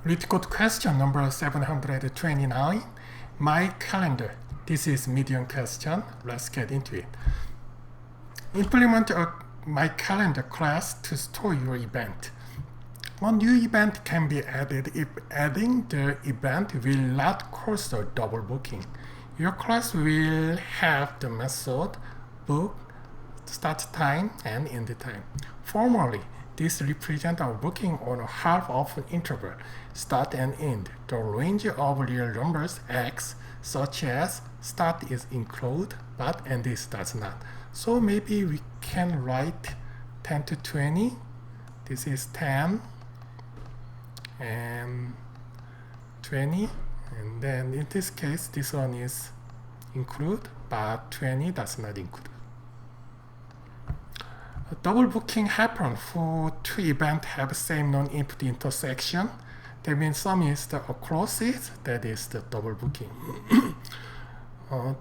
Let's go to question number 729. My calendar. This is medium question. Let's get into it. Implement a My Calendar class to store your event. A new event can be added if adding the event will not cause a double booking. Your class will have the method book, start time, and end time. Formally, this represents our booking on a half of an interval, start and end. The range of real numbers x, such as start is include, but end is does not. So maybe we can write 10 to 20. This is 10 and 20. And then in this case, this one is include, but 20 does not include. A double booking happens for two events have same non-input intersection. That means some is the across it, that is the double booking.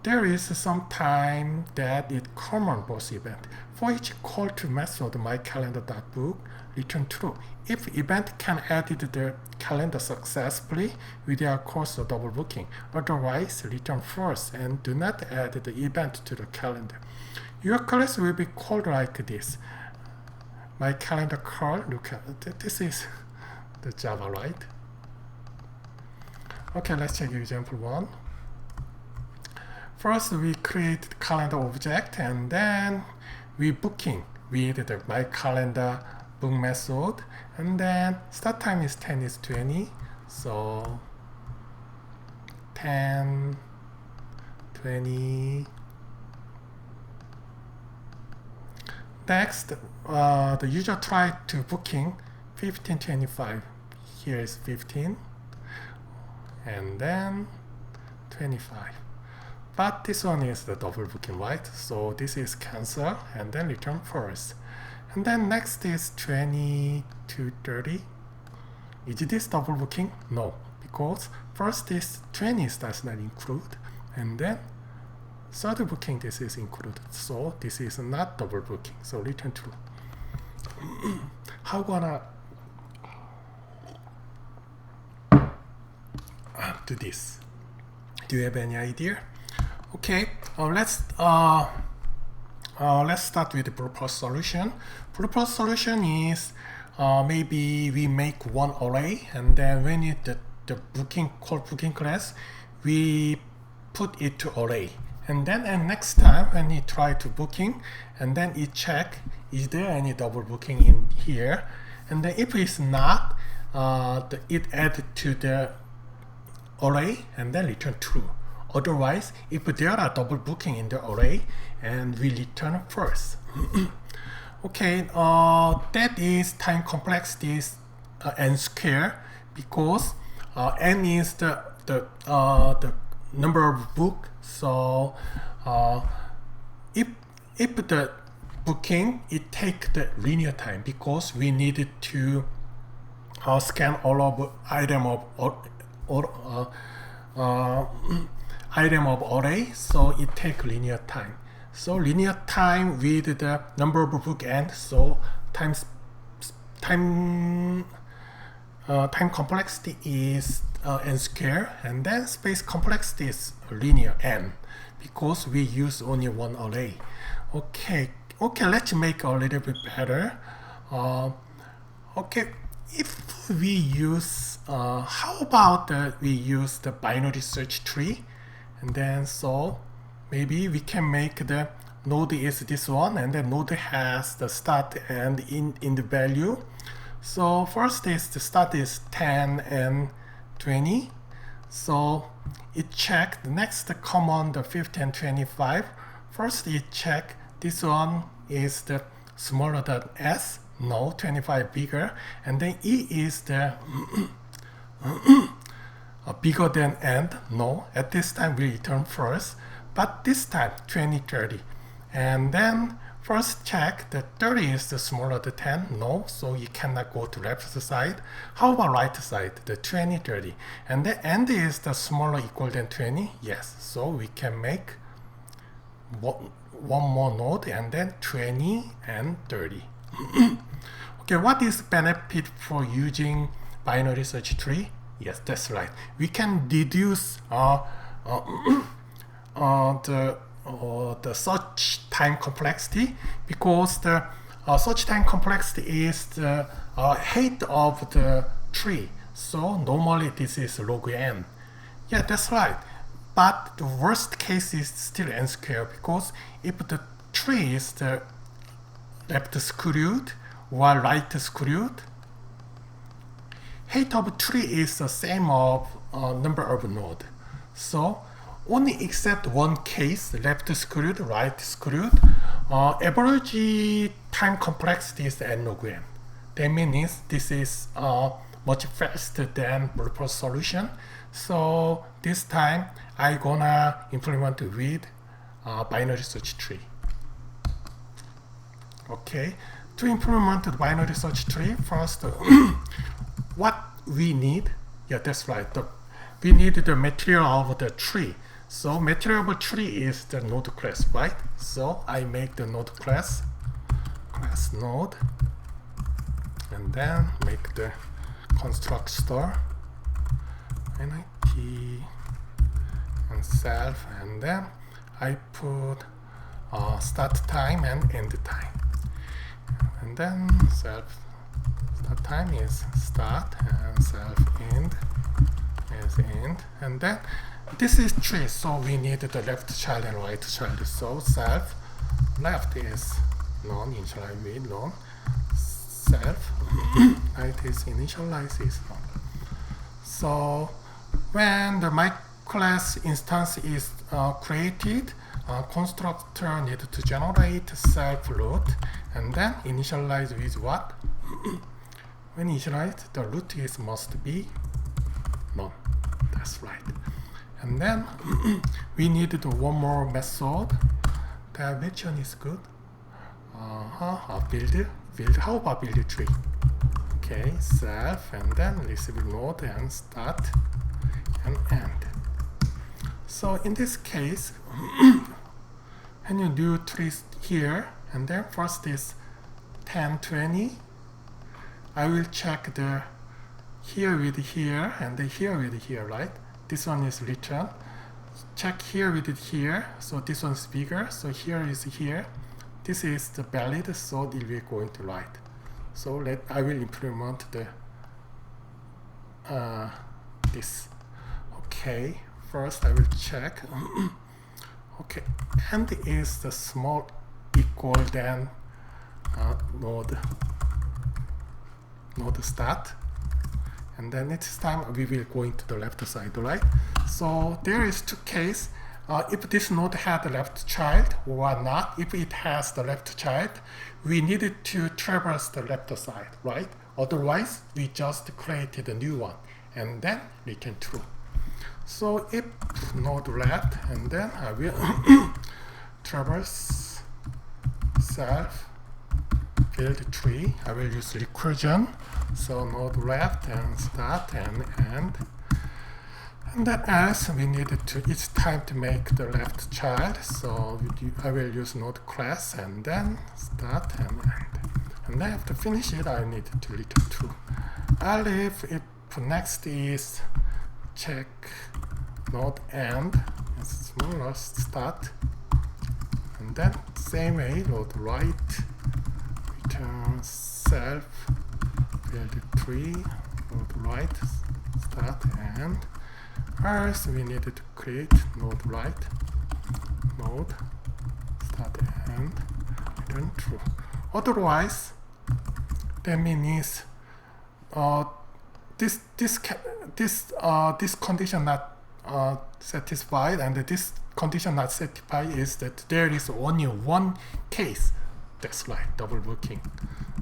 There is some time that it common both event. For each call to method myCalendar.book, return true. If event can edit the calendar successfully without cause of double booking, otherwise return false and do not add the event to the calendar. Your class will be called like this. My calendar call, look at this is the Java, right? Okay, let's check example 1. First, we create the calendar object and then we booking with the my calendar book method, and then start time is 10 is 20, so 10, 20. Next, the user tried to booking 1525. Here is 15, and then 25. But this one is the double booking, right? So this is cancel and then return false. And then next is 20 to 30. Is this double booking? No, because first is 20 does not include, and then third booking this is included. So this is not double booking. So return true. How gonna do this? Do you have any idea? Okay, let's start with the proposed solution. Proposed solution is maybe we make one array, and then when it the booking class, we put it to array, and then next time when you try to booking, and then it check is there any double booking in here, and then if it's not, it add to the array and then return true. Otherwise, if there are double booking in the array, and we return false. Okay, that is time complexities n square, because n is the number of book. So if the booking, it take the linear time, because we needed to scan all of item of array, so it take linear time. So linear time with the number of book n, so time complexity is n square, and then space complexity is linear n, because we use only one array. Okay, let's make a little bit better. Okay, if we use how about we use the binary search tree, and then so maybe we can make the node is this one, and then node has the start and in the value. So first is the start is 10 and 20, so it check the next command the 50 and 25. First it check this one is the smaller than s, no, 25 bigger, and then e is the bigger than end, no. At this time we return first, but this time 20, 30. And then first check the 30 is the smaller than 10, no, so you cannot go to left side. How about right side, the 20, 30. And the end is the smaller equal than 20, yes. So we can make one more node, and then 20 and 30. Okay, what is benefit for using binary search tree? Yes, that's right. We can deduce the search time complexity, because the search time complexity is the height of the tree. So normally this is log n. Yeah, that's right. But the worst case is still n squared, because if the tree is the left screwed or right screwed, height of tree is the same of number of node. So only except one case, left screwed, right screwed, average time complexity is n log n. That means this is much faster than multiple solution. So this time I gonna implement with binary search tree. Okay, to implement the binary search tree, first what we need, yeah, that's right, we need the material of the tree. So material of tree is the node class, right? So I make the node class node, and then make the constructor NIT and self, and then I put start time and end time, and then self start time is start and self end is end, and then this is tree, so we need the left child and right child. So self left is none, initialize with none, self right is initialize is none. So when the my class instance is created, constructor need to generate self root, and then initialize with what? When initialize, the root is must be none. That's right. And then we need to one more method. That which one is good? Build. How about build tree? Okay, self, and then receive node and start and end. So in this case, when you do trees here, and then first is 10, 20, I will check the here with here and the here with here, right? This one is return. Check here with it here, so this one is bigger, so here is here. This is the valid, so it will going to right. So I will implement the this. Okay, first I will check. Okay, and is the small equal than node start, and then next time we will go into the left side, right? So there is two cases. If this node had the left child or not. If it has the left child, we needed to traverse the left side, right? Otherwise, we just created a new one and then return true. So if node left, and then I will traverse self build tree. I will use recursion. So node left and start and end. And then else we needed to each time to make the left child. So I will use node class and then start and end. And then after finish it, I need to return true. I'll leave if next is check node end as smaller start, and then same way node right return self build tree node right start end. First we needed to create node right node start end return true. Otherwise that means this condition not satisfied, and this condition not satisfied is that there is only one case. That's right, double booking.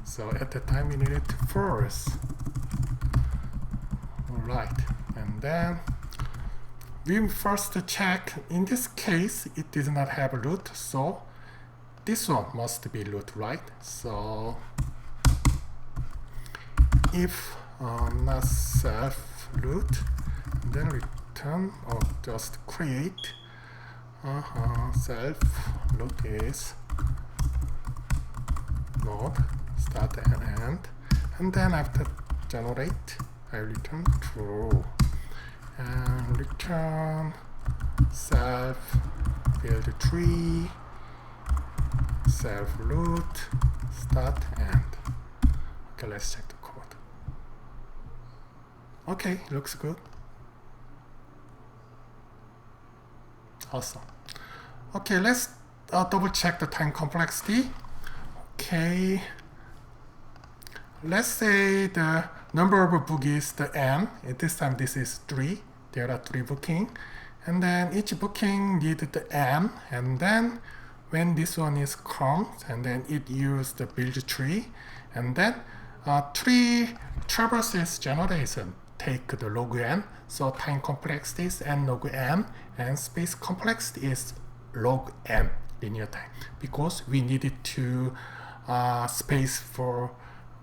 So at the time we needed to force. Alright, and then we first check. In this case, it does not have a root, so this one must be root, right? So if not self root, then return or just create self root is node start and end, and then after generate I return true, and return self build tree, self root, start, end. Okay, let's check the code. Okay, looks good. Awesome. Okay, let's double check the time complexity. Okay, let's say the number of book is the n. At this time, this is 3. There are 3 bookings. And then each booking needs the n. And then when this one is comes, and then it uses the build tree. And then tree traverses generation take the log n. So time complexity is n log n. And space complexity is log n linear time. Because we needed to space for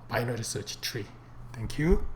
binary search tree. Thank you.